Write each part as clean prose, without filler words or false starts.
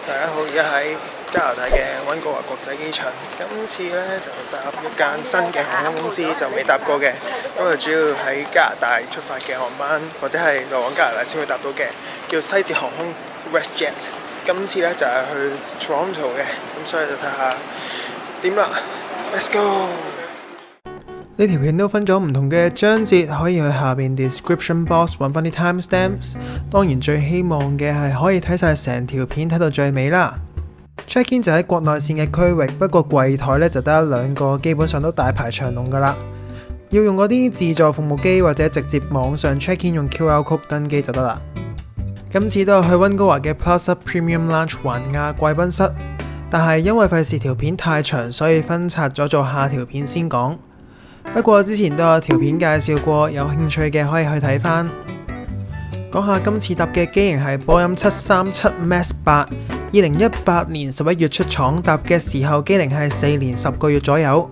大家好，而家喺加拿大嘅溫哥華國際機場。今次呢就搭一間新嘅航空公司，就未搭過嘅。咁啊，主要喺加拿大出發嘅航班，或者係來往加拿大先會搭到嘅，叫西捷航空 WestJet。今次呢就係去 Toronto 嘅，咁所以就睇下點啦。Let's go！ 呢條片都分咗唔同嘅章節，可以去下邊 description box 揾翻啲 timestamps。當然最希望嘅係可以睇晒成條片睇到最尾啦。check in 就喺國內線嘅區域，不過櫃台呢就得一兩個，基本上都大排長龍噶啦。要用嗰啲自助服務機或者直接網上 check in 用 QR code 登機就得啦。今次都有去溫哥華嘅 Plaza Premium Lounge 環亞貴賓室，但係因為費事條片太長，所以分拆咗做下條片先講。不過之前都有條片介紹過，有興趣嘅可以去睇返。講下今次搭嘅機型係波音737 MAX 8， 2018年11月出廠，搭嘅時候機齡係4年10個月左右。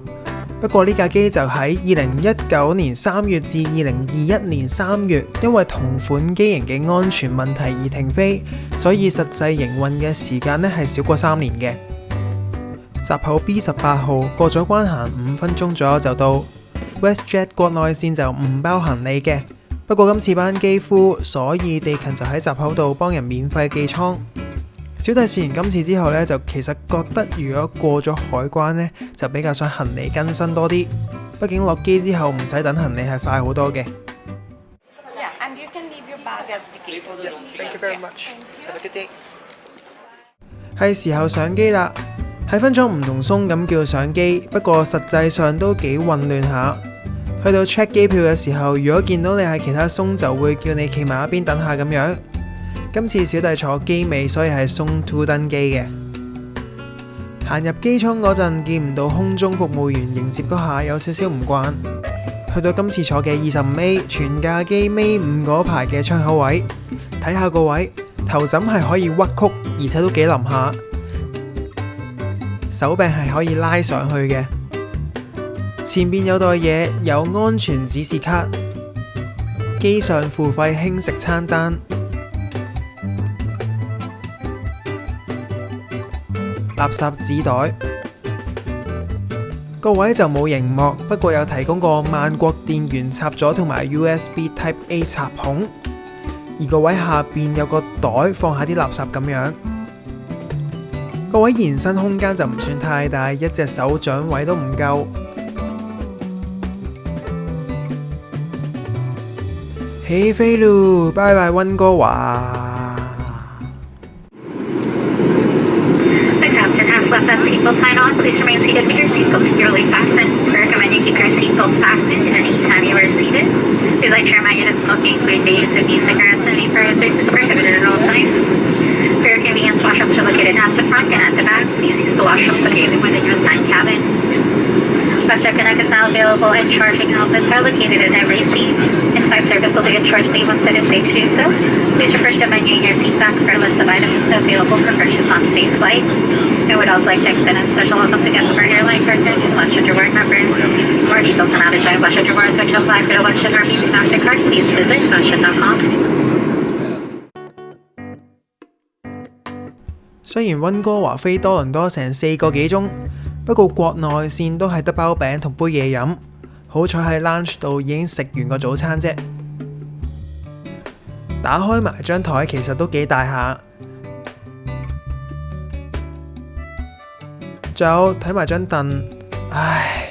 不過呢架機就喺2019年3月至2021年3月，因為同款機型嘅安全問題而停飛，所以實際營運嘅時間呢係少過3年嘅。閘口 B18 號過咗關行5分鐘左右就到。WestJet 國內線就唔包行李嘅，不過今次班機 full，所以地勤就喺閘口度幫人免費寄艙。小弟試完今次之後呢，就其實覺得如果過咗海關呢，就比較想行李更新多啲，畢竟落機之後唔使等行李係快好多嘅。係時候上機啦，係分咗唔同鬆咁叫上機，不過實際上都幾混亂下。去到 check 機票嘅時候，如果見到你係其他鬆，就會叫你企埋一邊等下咁樣。今次小弟坐機尾，所以係鬆 2登機嘅。行入機艙嗰陣，見唔到空中服務員迎接嗰下，有少少唔慣。去到今次坐嘅25A， 全架機尾5嗰排嘅窗口位，睇下個位，頭枕係可以屈曲，而且都幾腍下。手柄係可以拉上去嘅，前邊有袋嘢，有安全指示卡，機上付費輕食餐單，垃圾紙袋。個位就冇螢幕，不過有提供個萬國電源插座同埋 USB Type A 插孔，而個位下邊有個袋放下啲垃圾咁樣。個位延伸空間就唔算太大，一隻手掌位都唔夠。起飛嚕，拜拜溫哥華。For your convenience, washrooms are located at the front and at the back. Please use the washrooms located within your assigned cabin. WestJet Connect is now available and charging outlets are located in every seat. In-flight service will begin shortly once it is safe to do so. Please refer to the menu in your seat back for a list of items available for purchase on today's flight. I would also like to extend a special welcome to guests of our airline partners and WestJet Rewards members. For more details on how to join WestJet Rewards or to apply for the WestJet or Visa MasterCard, please visit westjet.com. 雖然溫哥華飛多倫多成4個幾鐘，不過國內線都係得包餅同杯嘢飲。好彩喺 lunch 度已經食完個早餐啫。打開埋張台其實都幾大下，仲有睇埋張凳。唉，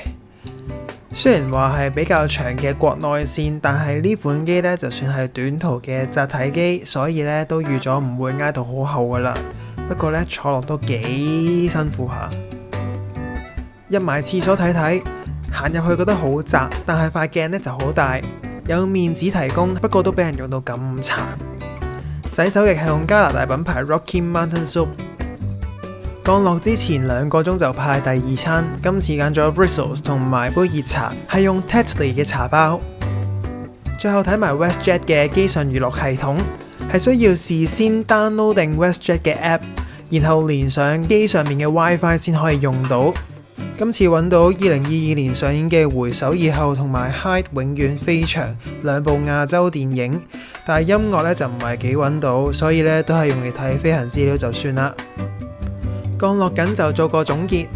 雖然話係比較長嘅國內線，但係呢款機呢就算係短途嘅窄體機，所以呢都預咗唔會挨到好後噶啦。不過呢，坐落都幾辛苦下。入埋廁所睇睇，行入去覺得好窄，但係塊鏡呢就好大，有面紙提供，不過都俾人用到咁殘。洗手液係用加拿大品牌 Rocky Mountain Soap。降落之前2個鐘就派第2餐，今次揀咗 Bristles 同埋杯熱茶，係用 Tetley 嘅茶包。最後睇埋 WestJet 嘅機上娛樂系統。係需要事先 download 定 WestJet 嘅 app， 然後連上機上面嘅 WiFi 先可以用到。今次揾到2022年上映嘅《回首以後》同埋《Height 永遠飛翔》兩部亞洲電影，但係音樂咧就唔係幾揾到，所以咧都係用嚟睇飛行資料就算啦。降落緊就做個總結，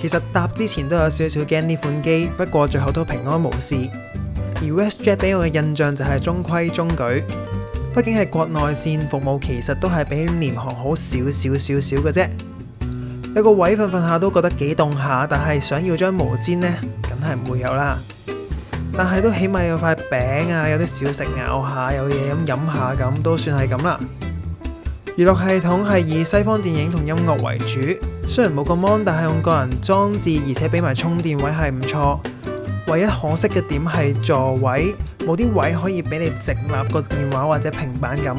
其實搭之前都有少少驚呢款機，不過最後都平安無事。而 WestJet 俾我嘅印象就係中規中矩，畢竟係國內線服務，其實都係比廉航好少嘅啫。有個位瞓下都覺得幾凍下，但係想要張毛氈呢，梗係唔會有啦。但係都起碼有塊餅啊，有啲小食咬下，有嘢飲下咁，都算係咁啦。娛樂系統係以西方電影同音樂為主，雖然冇個 mon， 但係用個人裝置，而且俾埋充電位係唔錯。唯一可惜嘅點係座位，冇啲位可以俾你直立個電話或者平板咁，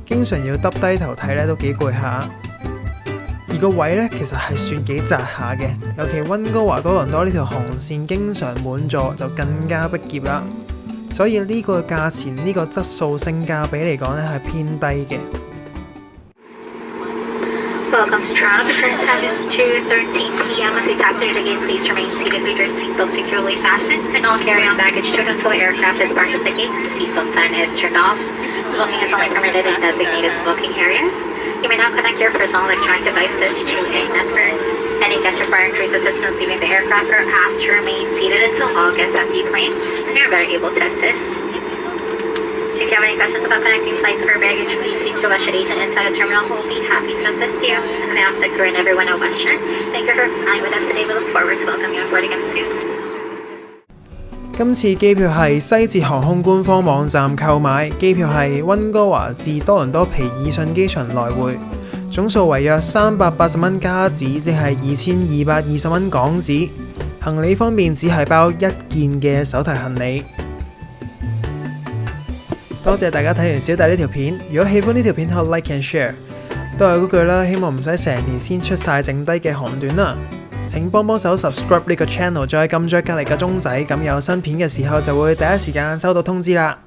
經常要耷低頭睇咧都幾攰下。而個位咧其實係算幾窄下嘅，尤其溫哥華多倫多呢條航線經常滿座，就更加逼仄啦。所以呢個價錢呢個質素性價比嚟講咧係偏低嘅。Welcome to Toronto. The current time is 2:13 p.m. As we passenger again, please remain seated with your seatbelt securely fastened and all carry-on baggage towed until the aircraft is parked at the gate and the seatbelt sign is turned off. Smoking is only permitted in designated smoking areas. You may now connect your personal electronic devices to a network. Any guests requiring cruise assistance leaving the aircraft are asked to remain seated until all guests have deplane and they are better able to assist. If you have any questions about connecting flights or baggage, please speak to a WestJet agent inside the terminal who will be happy to assist you. On behalf of the crew and everyone at WestJet, thank you for flying with us today. We look forward to welcoming you on board again soon. 今次機票係西捷航空官方網站購買，機票係溫哥華至多倫多皮爾遜機場來回，總數為約380蚊加紙，即係2220蚊港紙。行李方面只係包1件嘅手提行李。多謝大家睇完小弟呢條片，如果喜歡呢條片，可以 like and share。都係嗰句啦，希望唔使成年先出晒剩低嘅航段啦。請幫手 subscribe 呢個 channel， 再撳咗隔離個鐘仔，咁有新片嘅時候就會第一時間收到通知啦。